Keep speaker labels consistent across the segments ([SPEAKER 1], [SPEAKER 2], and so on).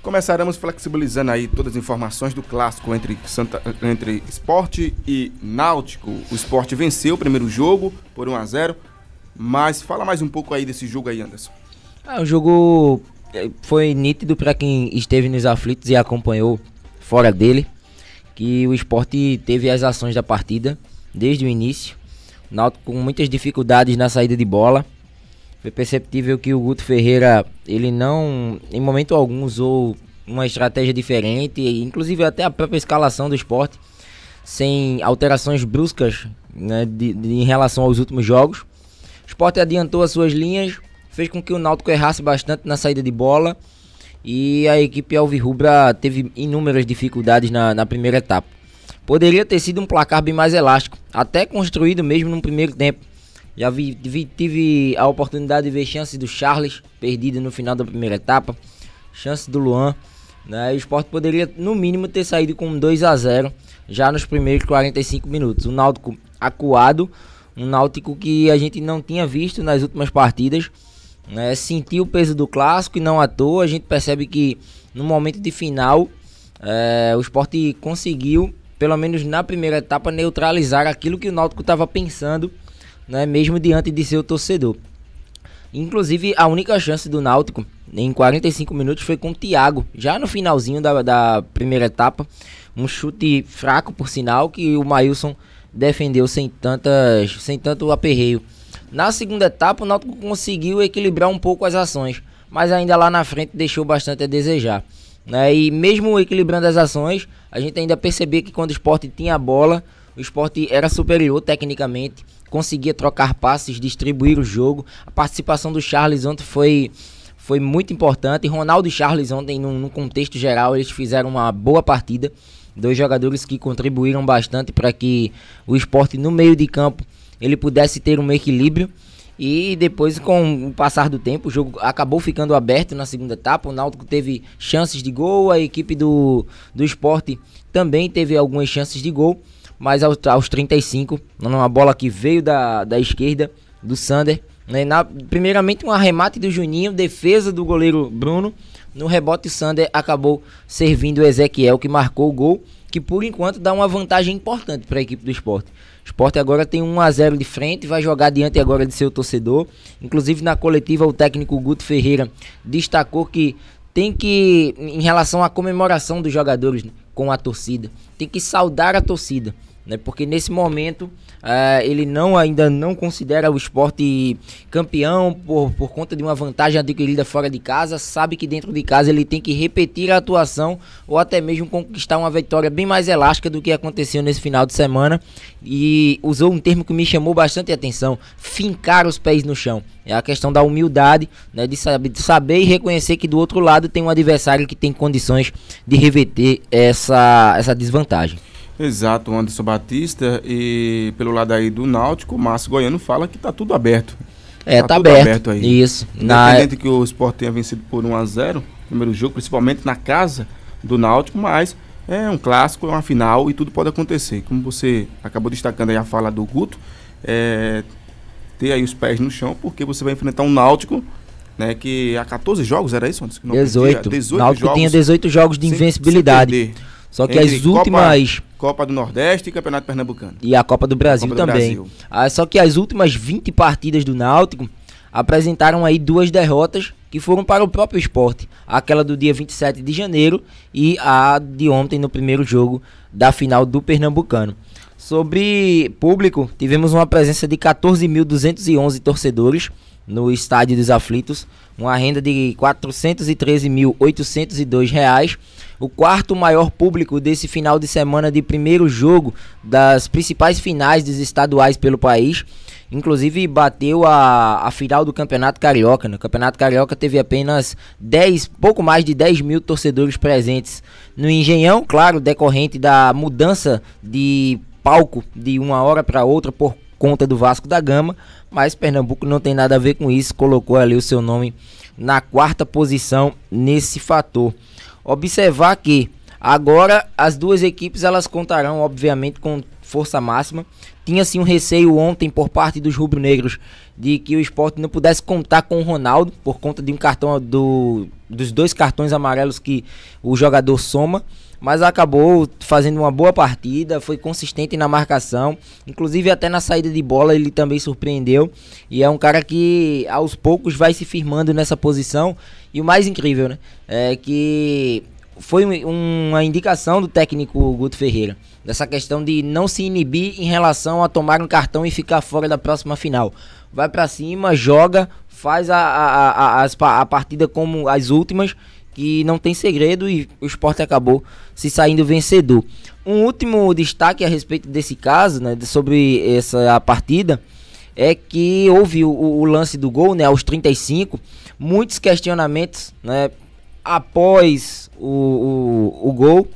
[SPEAKER 1] Começaremos flexibilizando aí todas as informações do clássico entre Sport e Náutico. O Sport venceu o primeiro jogo por 1-0, mas fala mais um pouco aí desse jogo aí, Anderson.
[SPEAKER 2] O jogo foi nítido para quem esteve nos aflitos e acompanhou fora dele, que o Sport teve as ações da partida desde o início. O Náutico com muitas dificuldades na saída de bola. Foi perceptível que o Guto Ferreira, ele não, em momento algum, usou uma estratégia diferente, inclusive até a própria escalação do Sport, sem alterações bruscas, né, em relação aos últimos jogos. O Sport adiantou as suas linhas, fez com que o Náutico errasse bastante na saída de bola, e a equipe alvirrubra teve inúmeras dificuldades na primeira etapa. Poderia ter sido um placar bem mais elástico, até construído mesmo no primeiro tempo. Já tive a oportunidade de ver chances do Charles, perdido no final da primeira etapa, chance do Luan, né? O Sport poderia no mínimo ter saído com 2-0 já nos primeiros 45 minutos. O Náutico acuado, um Náutico que a gente não tinha visto nas últimas partidas, né? Sentiu o peso do clássico e não à toa. A gente percebe que no momento de final o Sport conseguiu, pelo menos na primeira etapa, neutralizar aquilo que o Náutico estava pensando, né, mesmo diante de seu torcedor. Inclusive, a única chance do Náutico em 45 minutos foi com o Thiago, já no finalzinho da primeira etapa. Um chute fraco, por sinal, que o Maílson defendeu sem tanto aperreio. Na segunda etapa, o Náutico conseguiu equilibrar um pouco as ações, mas ainda lá na frente deixou bastante a desejar, né? E mesmo equilibrando as ações, a gente ainda percebia que quando o Sport tinha a bola, o Sport era superior tecnicamente, conseguia trocar passes, distribuir o jogo. A participação do Charles ontem foi muito importante. Ronaldo e Charles ontem, num contexto geral, eles fizeram uma boa partida. Dois jogadores que contribuíram bastante para que o Sport, no meio de campo, ele pudesse ter um equilíbrio. E depois, com o passar do tempo, o jogo acabou ficando aberto na segunda etapa. O Náutico teve chances de gol, a equipe do Sport também teve algumas chances de gol. Mas aos 35, uma bola que veio da esquerda, do Sander, né? Primeiramente um arremate do Juninho, defesa do goleiro Bruno. No rebote, o Sander acabou servindo o Ezequiel, que marcou o gol, que por enquanto dá uma vantagem importante para a equipe do Sport. O Sport agora tem 1-0 de frente, vai jogar diante agora de seu torcedor. Inclusive na coletiva, o técnico Guto Ferreira destacou que tem que, em relação à comemoração dos jogadores, né, com a torcida, tem que saudar a torcida, né? Porque nesse momento ele ainda não considera o Sport campeão por conta de uma vantagem adquirida fora de casa. Sabe que dentro de casa ele tem que repetir a atuação ou até mesmo conquistar uma vitória bem mais elástica do que aconteceu nesse final de semana. E usou um termo que me chamou bastante atenção: fincar os pés no chão. É a questão da humildade, né, de saber e reconhecer que do outro lado tem um adversário que tem condições de reverter essa desvantagem.
[SPEAKER 1] Exato, Anderson Batista. E pelo lado aí do Náutico, o Márcio Goiano fala que tá tudo aberto.
[SPEAKER 2] Tá aberto aí. Isso.
[SPEAKER 1] Independente que o Sport tenha vencido por 1-0 no primeiro jogo, principalmente na casa do Náutico, mas é um clássico, é uma final e tudo pode acontecer. Como você acabou destacando aí a fala do Guto, ter aí os pés no chão, porque você vai enfrentar um Náutico, né, que há 14 jogos, era isso?
[SPEAKER 2] 18. O Náutico tinha 18 jogos de invencibilidade. Só que as últimas...
[SPEAKER 1] Copa do Nordeste e Campeonato Pernambucano.
[SPEAKER 2] E a Copa do Brasil também. Só que as últimas 20 partidas do Náutico apresentaram aí 2 derrotas que foram para o próprio Sport. Aquela do dia 27 de janeiro e a de ontem no primeiro jogo da final do Pernambucano. Sobre público, tivemos uma presença de 14.211 torcedores no Estádio dos Aflitos, uma renda de R$ 413.802, o quarto maior público desse final de semana de primeiro jogo das principais finais dos estaduais pelo país. Inclusive bateu a final do Campeonato Carioca. No Campeonato Carioca teve apenas pouco mais de 10 mil torcedores presentes no Engenhão, claro, decorrente da mudança de palco de uma hora para outra por conta do Vasco da Gama, mas Pernambuco não tem nada a ver com isso, colocou ali o seu nome na 4ª posição nesse fator. Observar que agora as duas equipes elas contarão obviamente com força máxima. Tinha-se um receio ontem por parte dos rubro-negros de que o Sport não pudesse contar com o Ronaldo por conta de um cartão dos 2 cartões amarelos que o jogador soma, mas acabou fazendo uma boa partida, foi consistente na marcação, inclusive até na saída de bola ele também surpreendeu, e é um cara que aos poucos vai se firmando nessa posição. E o mais incrível, né, é que foi uma indicação do técnico Guto Ferreira, dessa questão de não se inibir em relação a tomar um cartão e ficar fora da próxima final. Vai pra cima, joga, faz a partida como as últimas, que não tem segredo, e o Sport acabou se saindo vencedor. Um último destaque a respeito desse caso, né, sobre essa partida, é que houve o lance do gol, né, aos 35, muitos questionamentos, né, após o gol,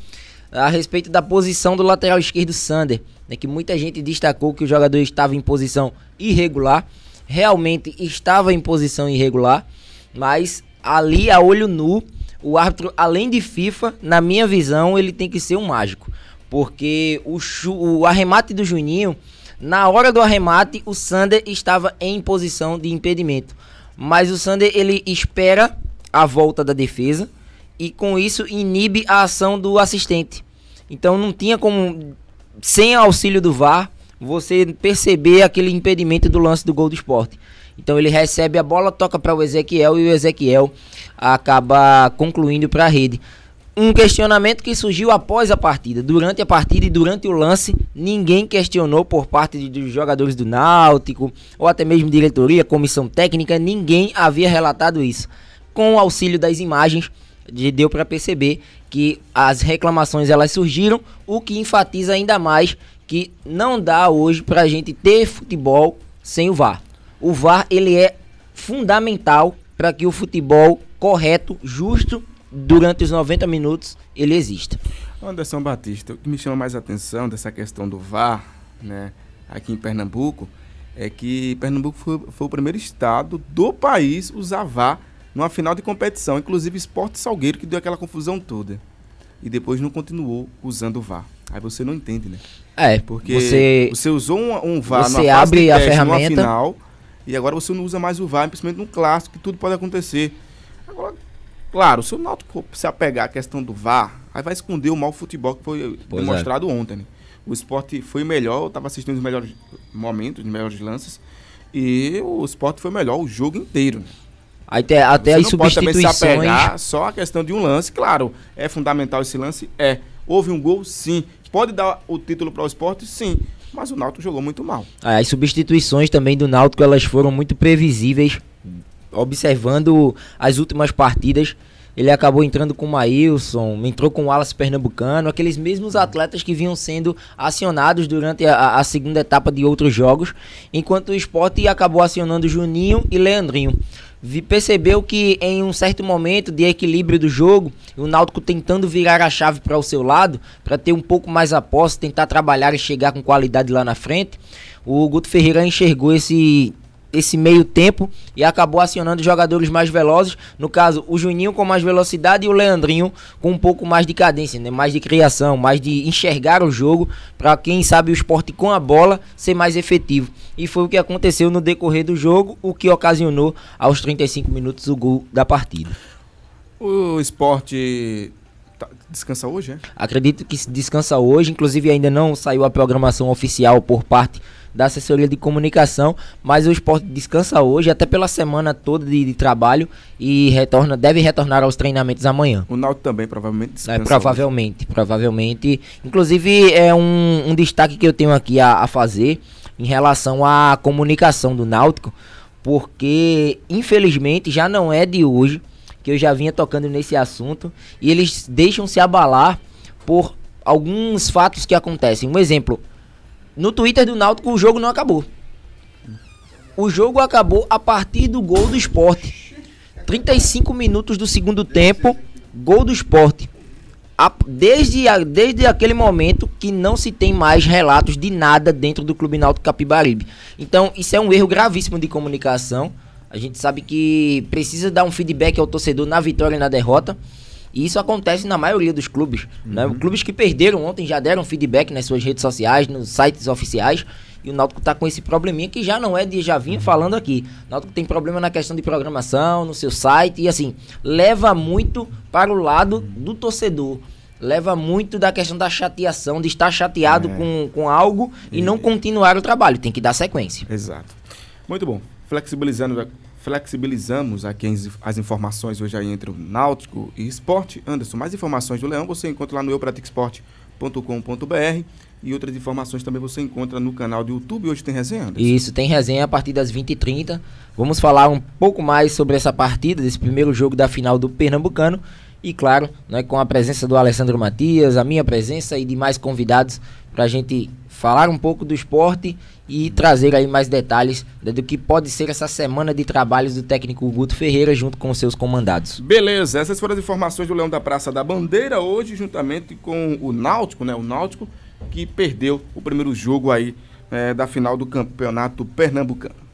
[SPEAKER 2] a respeito da posição do lateral esquerdo Sander, né, que muita gente destacou que o jogador estava em posição irregular. Realmente estava em posição irregular, mas ali a olho nu, o árbitro, além de FIFA, na minha visão, ele tem que ser um mágico, porque o arremate do Juninho, na hora do arremate, o Sander estava em posição de impedimento, mas o Sander, ele espera a volta da defesa e com isso inibe a ação do assistente. Então não tinha como, sem auxílio do VAR, você perceber aquele impedimento do lance do gol do Sport. Então ele recebe a bola, toca para o Ezequiel e o Ezequiel acaba concluindo para a rede. Um questionamento que surgiu após a partida. Durante a partida e durante o lance, ninguém questionou por parte dos jogadores do Náutico, ou até mesmo diretoria, comissão técnica, ninguém havia relatado isso. Com o auxílio das imagens, deu para perceber que as reclamações elas surgiram, o que enfatiza ainda mais que não dá hoje para a gente ter futebol sem o VAR. O VAR ele é fundamental para que o futebol correto, justo, durante os 90 minutos, ele exista.
[SPEAKER 1] Anderson Batista, o que me chama mais a atenção dessa questão do VAR, né, aqui em Pernambuco, é que Pernambuco foi o primeiro estado do país a usar VAR numa final de competição, inclusive Sport e Salgueiro, que deu aquela confusão toda. E depois não continuou usando o VAR. Aí você não entende, né?
[SPEAKER 2] É,
[SPEAKER 1] porque você usou um VAR
[SPEAKER 2] você abre a ferramenta
[SPEAKER 1] numa final, e agora você não usa mais o VAR, principalmente num clássico, que tudo pode acontecer. Agora, claro, se o Náutico se apegar à questão do VAR, aí vai esconder o mau futebol que foi demonstrado ontem, né? O Sport foi melhor, eu estava assistindo os melhores momentos, os melhores lances, e o Sport foi melhor o jogo inteiro, né?
[SPEAKER 2] Até as substituições. Pode também se
[SPEAKER 1] apegar só a questão de um lance. Claro, é fundamental esse lance? É. Houve um gol? Sim. Pode dar o título para o Sport? Sim. Mas o Náutico jogou muito mal.
[SPEAKER 2] As substituições também do Náutico, elas foram muito previsíveis. Observando as últimas partidas, ele acabou entrando com o Maílson, entrou com o Wallace Pernambucano, aqueles mesmos atletas que vinham sendo acionados durante a segunda etapa de outros jogos, enquanto o Sport acabou acionando Juninho e Leandrinho. Percebeu que em um certo momento de equilíbrio do jogo, o Náutico tentando virar a chave para o seu lado, para ter um pouco mais a posse, tentar trabalhar e chegar com qualidade lá na frente, o Guto Ferreira enxergou esse meio tempo e acabou acionando jogadores mais velozes, no caso o Juninho com mais velocidade e o Leandrinho com um pouco mais de cadência, né? Mais de criação, mais de enxergar o jogo, para quem sabe o Sport com a bola ser mais efetivo. E foi o que aconteceu no decorrer do jogo, o que ocasionou aos 35 minutos o gol da partida.
[SPEAKER 1] O Sport descansa hoje, é?
[SPEAKER 2] Acredito que descansa hoje, inclusive ainda não saiu a programação oficial por parte da assessoria de comunicação, mas o Sport descansa hoje, até pela semana toda de trabalho, e deve retornar aos treinamentos amanhã.
[SPEAKER 1] O Náutico também provavelmente descansa
[SPEAKER 2] provavelmente. Inclusive é um destaque que eu tenho aqui a fazer em relação à comunicação do Náutico, porque infelizmente já não é de hoje que eu já vinha tocando nesse assunto, e eles deixam se abalar por alguns fatos que acontecem. Um exemplo: no Twitter do Náutico o jogo não acabou. O jogo acabou a partir do gol do Sport. 35 minutos do segundo tempo, gol do Sport. Desde aquele momento que não se tem mais relatos de nada dentro do Clube Náutico Capibaribe. Então isso é um erro gravíssimo de comunicação. A gente sabe que precisa dar um feedback ao torcedor na vitória e na derrota. E isso acontece na maioria dos clubes, né? Clubes que perderam ontem já deram feedback nas suas redes sociais, nos sites oficiais, e o Náutico tá com esse probleminha que já não é de já vinha falando aqui. O Náutico tem problema na questão de programação, no seu site, e assim, leva muito para o lado do torcedor. Leva muito da questão da chateação, de estar chateado com algo e não continuar o trabalho. Tem que dar sequência.
[SPEAKER 1] Exato. Muito bom. Flexibilizamos aqui as informações hoje aí entre o Náutico e Sport. Anderson, mais informações do Leão você encontra lá no eupraticsport.com.br e outras informações também você encontra no canal do YouTube. Hoje tem resenha, Anderson?
[SPEAKER 2] Isso, tem resenha a partir das 20h30. Vamos falar um pouco mais sobre essa partida, desse primeiro jogo da final do Pernambucano. E claro, né, com a presença do Alessandro Matias, a minha presença e de mais convidados para a gente falar um pouco do esporte e trazer aí mais detalhes do que pode ser essa semana de trabalhos do técnico Guto Ferreira junto com os seus comandados.
[SPEAKER 1] Beleza, essas foram as informações do Leão da Praça da Bandeira hoje, juntamente com o Náutico, né? O Náutico que perdeu o primeiro jogo aí da final do Campeonato Pernambucano.